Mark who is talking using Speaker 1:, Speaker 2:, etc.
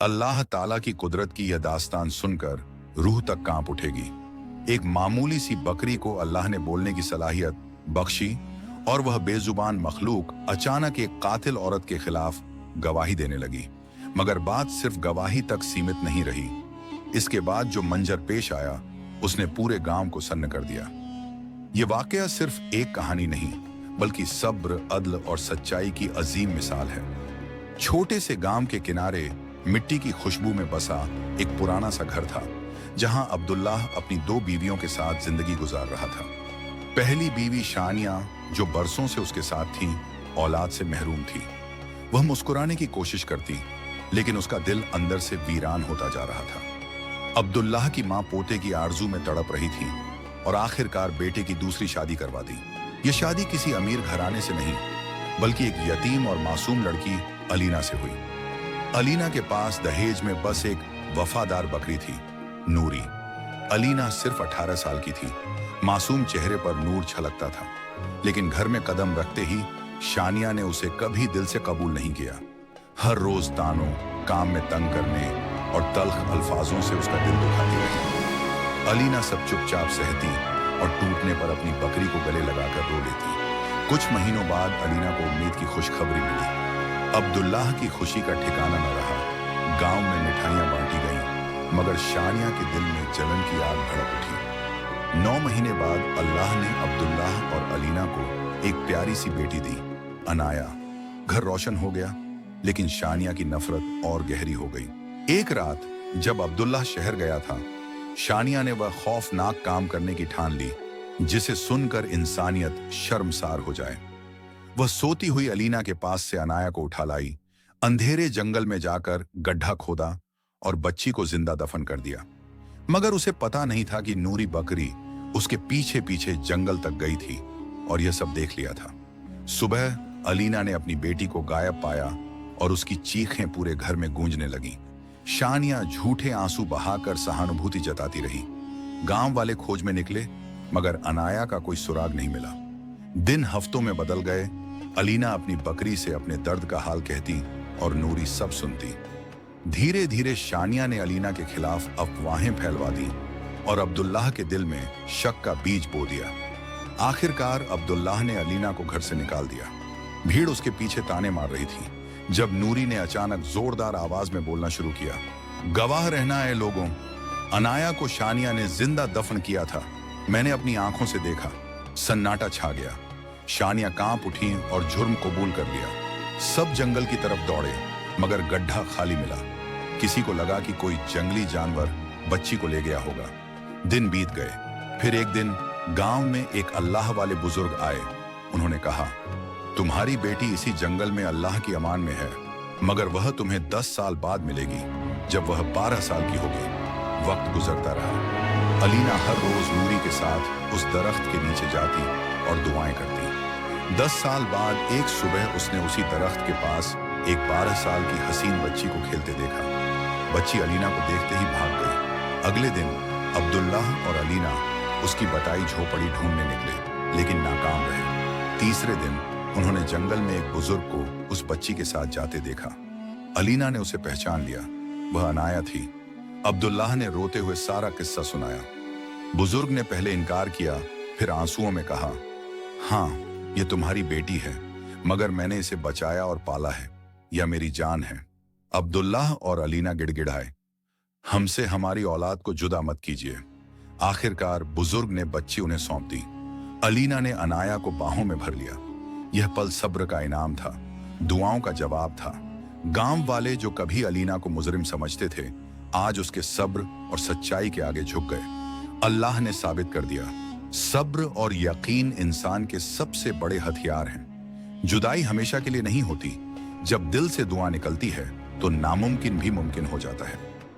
Speaker 1: अल्लाह ताला की कुदरत की यह दास्तान सुनकर रूह तक कांप उठेगी। एक मामूली सी बकरी को अल्लाह ने बोलने की सलाहियत बख्शी और वह बेजुबान मखलूक अचानक एक कातिल औरत के खिलाफ गवाही देने लगी। मगर बात सिर्फ गवाही तक सीमित नहीं रही। इसके बाद जो मंजर पेश आया उसने पूरे गांव को सन्न कर दिया। ये वाकया सिर्फ एक कहानी नहीं बल्कि सब्र, अदल और सच्चाई की अजीम मिसाल है। छोटे से गांव के किनारे मिट्टी की खुशबू में बसा एक पुराना सा घर था, जहां अब्दुल्लाह अपनी 2 बीवियों के साथ जिंदगी गुजार रहा था। पहली बीवी शानिया, जो बरसों से उसके साथ थी, औलाद से महरूम थी। वह मुस्कुराने की कोशिश करती, लेकिन उसका दिल अंदर से वीरान होता जा रहा था। अब्दुल्लाह की मां पोते की आरजू में तड़प रही थी और आखिरकार बेटे की दूसरी शादी करवा दी। यह शादी किसी अमीर घराने से नहीं बल्कि एक यतीम और मासूम लड़की अलीना से हुई। अलीना के पास दहेज में बस एक वफादार बकरी थी, नूरी। अलीना सिर्फ 18 साल की थी। मासूम चेहरे पर नूर छलकता था, लेकिन घर में कदम रखते ही शानिया ने उसे कभी दिल से कबूल नहीं किया। हर रोज तानों, काम में तंग करने और तल्ख अल्फाजों से उसका दिल दुखाती रही। अलीना सब चुपचाप सहती और टूटने पर अपनी बकरी को गले लगाकर रो लेती। कुछ महीनों बाद अलीना को उम्मीद की खुशखबरी मिली। अब्दुल्लाह की खुशी का ठिकाना न रहा। गांव में मिठाइयां बांटी गईं, मगर शानिया के दिल में जलन की आग भड़क उठी। 9 महीने बाद अल्लाह ने अब्दुल्लाह और अलीना को एक प्यारी सी बेटी दी, अनाया। घर रोशन हो गया, लेकिन शानिया की नफरत और गहरी हो गई। एक रात जब अब्दुल्लाह शहर गया था, शानिया ने वह खौफनाक काम करने की ठान ली जिसे सुनकर इंसानियत शर्मसार हो जाए। वह सोती हुई अलीना के पास से अनाया को उठा लाई, अंधेरे जंगल में जाकर गड्ढा खोदा और बच्ची को जिंदा दफन कर दिया। मगर उसे पता नहीं था कि नूरी बकरी उसके पीछे पीछे जंगल तक गई थी और यह सब देख लिया था। सुबह अलीना ने अपनी बेटी को गायब पाया और उसकी चीखें पूरे घर में गूंजने लगीं। शानिया झूठे आंसू बहाकर सहानुभूति जताती रही। गांव वाले खोज में निकले, मगर अनाया का कोई सुराग नहीं मिला। दिन हफ्तों में बदल गए। अलीना अपनी बकरी से अपने दर्द का हाल कहती और नूरी सब सुनती। धीरे धीरे शानिया ने अलीना के खिलाफ अफवाहें फैलवा दी और अब्दुल्लाह के दिल में शक का बीज बो दिया। आखिरकार अब्दुल्लाह ने अलीना को घर से निकाल दिया। भीड़ उसके पीछे ताने मार रही थी, जब नूरी ने अचानक जोरदार आवाज में बोलना शुरू किया, गवाह रहना है लोगों, अनाया को शानिया ने जिंदा दफन किया था। मैंने अपनी आंखों से देखा। सन्नाटा छा गया। शानिया कांप उठी और जुर्म कबूल कर लिया। सब जंगल की तरफ दौड़े, मगर गड्ढा खाली मिला। किसी को लगा कि कोई जंगली जानवर बच्ची को ले गया होगा। दिन बीत गए। फिर एक दिन गांव में एक अल्लाह वाले बुजुर्ग आए। उन्होंने कहा, तुम्हारी बेटी इसी जंगल में अल्लाह की अमान में है, मगर वह तुम्हें 10 साल बाद मिलेगी, जब वह 12 साल की होगी। वक्त गुजरता रहा। अलीना हर रोज नूरी के साथ उस दरख्त के नीचे जाती और दुआएं करती। 10 साल बाद एक सुबह उसने उसी दरख्त के पास एक 12 साल की हसीन बच्ची को खेलते देखा। बच्ची अलीना को देखते ही भाग गई। अगले दिन अब्दुल्लाह और अलीना उसकी बताई झोपड़ी ढूंढने निकले, लेकिन नाकाम रहे। तीसरे दिन उन्होंने जंगल में एक बुजुर्ग को उस बच्ची के साथ जाते देखा। अलीना ने उसे पहचान लिया। वह अनाया थी। अब्दुल्लाह ने रोते हुए सारा किस्सा सुनाया। बुजुर्ग ने पहले इनकार किया, फिर आंसुओं में कहा, हाँ, ये तुम्हारी बेटी है, मगर मैंने इसे बचाया और पाला है। यह मेरी जान है। अब्दुल्लाह और अलीना गिड़गिड़ाए, हमसे हमारी औलाद को जुदा मत कीजिए। आखिरकार बुजुर्ग ने बच्ची उन्हें सौंप दी। अलीना ने अनाया को बाहों में भर लिया। यह पल सब्र का इनाम था, दुआओं का जवाब था। गांव वाले जो कभी अलीना को मुजरिम समझते थे, आज उसके सब्र और सच्चाई के आगे झुक गए। अल्लाह ने साबित कर दिया, सब्र और यकीन इंसान के सबसे बड़े हथियार हैं। जुदाई हमेशा के लिए नहीं होती। जब दिल से दुआ निकलती है तो नामुमकिन भी मुमकिन हो जाता है।